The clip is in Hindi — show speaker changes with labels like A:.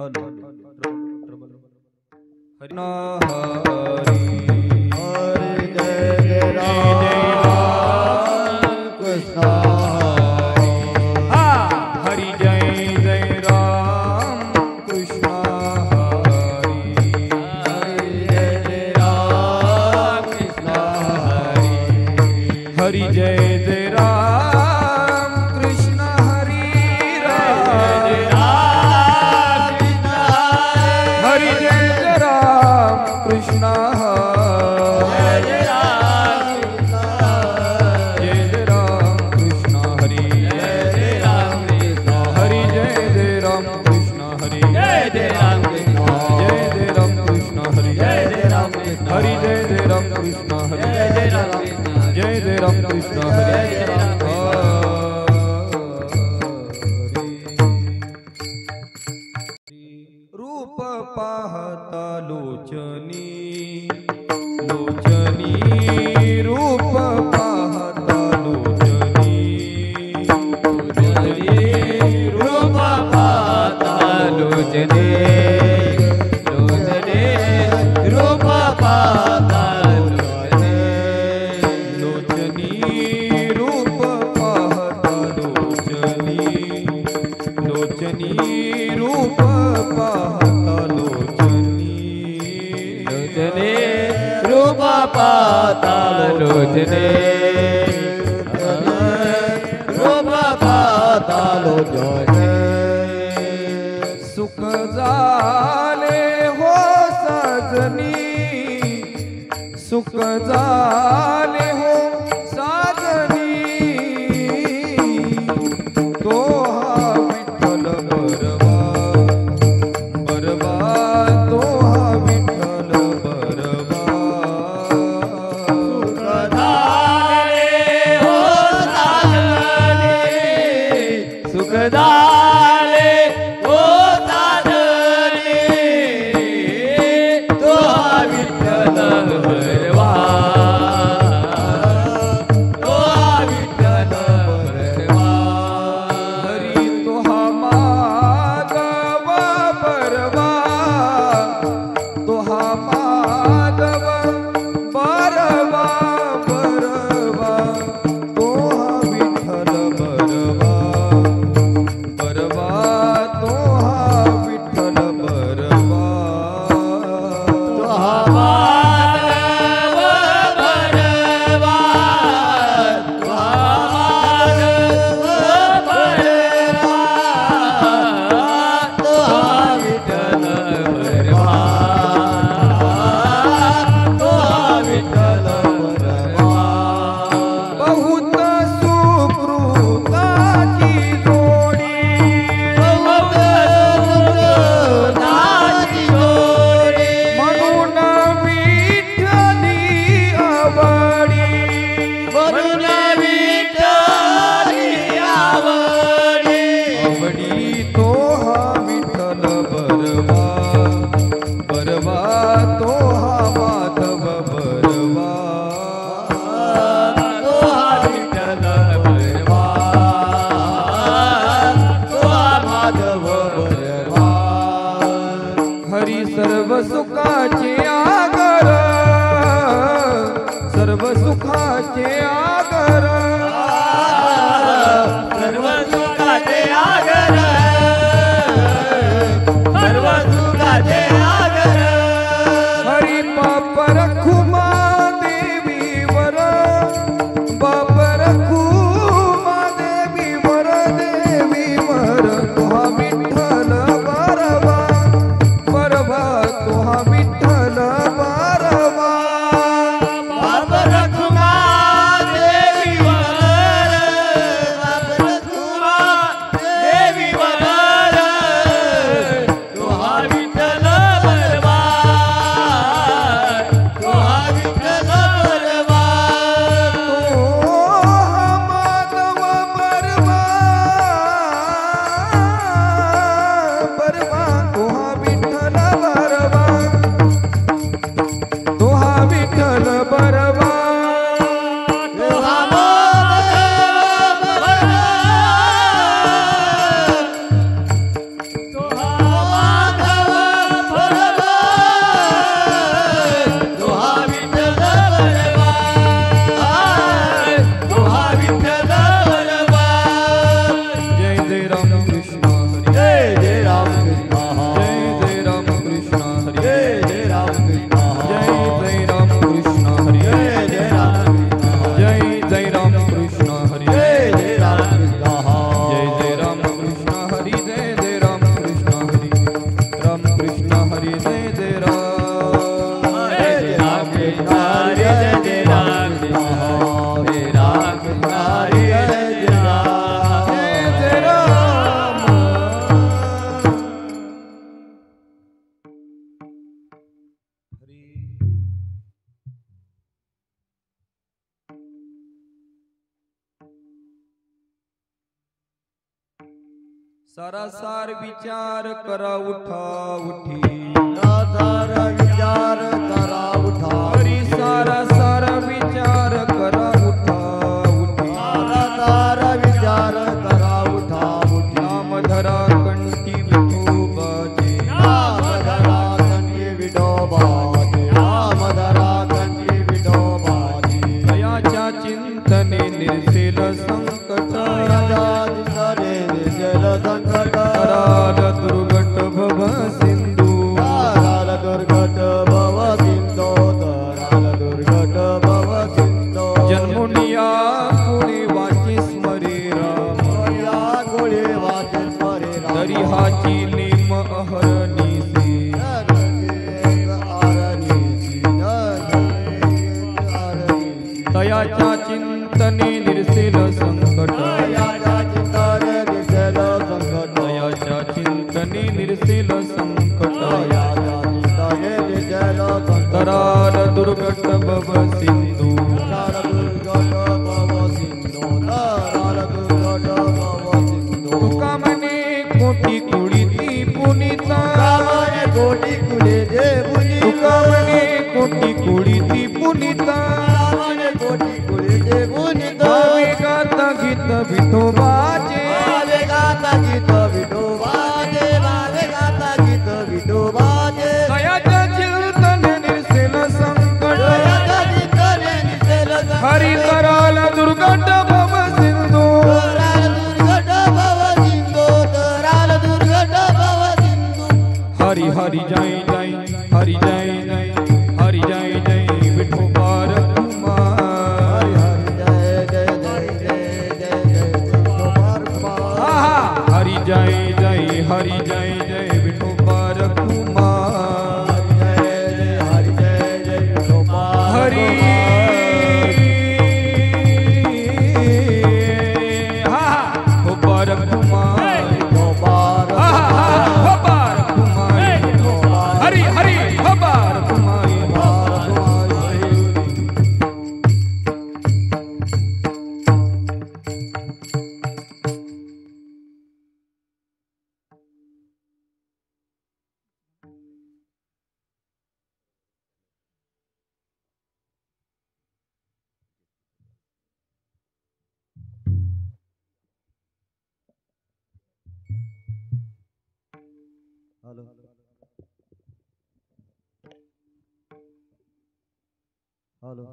A: हरि हरि
B: हरि जय राम कृष्ण
A: हरि जय राम कृष्ण हरि
B: जय राम कृष्ण
A: हरि जय राम कृष्ण हरि हरि जय राम कृष्ण जय राम कृष्ण हरि हरि जय राम कृष्ण हरि जय राम कृष्ण हरि हरि जय राम कृष्ण हरि जय राम कृष्ण हरि रूप पाहता लोचनी लोचनी रूप पाहता लोचनी
B: रूप पाता लोचने लोचने रूप पाता लोचने
A: लोचनी रूप पाहता लोचनी लोचनी रूप पाहता लोचनी
B: लोचने रूप पाता लोचने रूप पाता लोचने
A: सुख झाले हो साजनी सुख झाले हो साजनी तो हा विठ्ठल बरवा बरवा तो हा विठ्ठल बरवा
B: सुखदारे हो साजने सुखदारे
A: सारासार विचार करा उठा उठी
B: सार विचार करा उठा
A: हरी सारासार विचार करा उठा उठी
B: सार विचार करा उठा उठी
A: नामधरा कंठी विठोबाचे
B: नामधरा कंठी विठोबाचे नामधरा कंठी विठोबाचे
A: दयाच्या चिंतने निर्सेल संकट कराल दुर्गट भव सिंधू
B: कराल दुर्गट भव सिंधो कराल दुर्गट भव सिंधो
A: जन्मुनिया कुणी वाची स्मरे राम
B: या गोळे वाचे स्मरे राम
A: तरी हाची नेम अहरणीसी तयाच्या चिंतने निर्सेल संकट तयाच्या चिंतने निर्सेल संकट कराल दुर्गट भव सिंधू तुका म्हणे कोटी कुळीती पुनिता
B: कोटी कुळे जे मुनी
A: तुका म्हणे कोटी कुळीती पुनिता
B: कोटी कुळे जे मुनी
A: भावे गाता गीत विठोबाचे
B: भावे गाता गीत विठोबाचे भावे गाता गीत विठोबाचे
A: दयाच्या चिंतने निर्सेल संकट हरी कराल दुर्गट भव सिंधू हरी हरी जय जय हरी जय जय हरी जय जय विठोबार कुमार हरी जय जय हरी जय जय विठोबार कुमार हरी गोपार कुमार गोपार कुमार हरी हरी गोपार कुमार
B: हॅलो हॅलो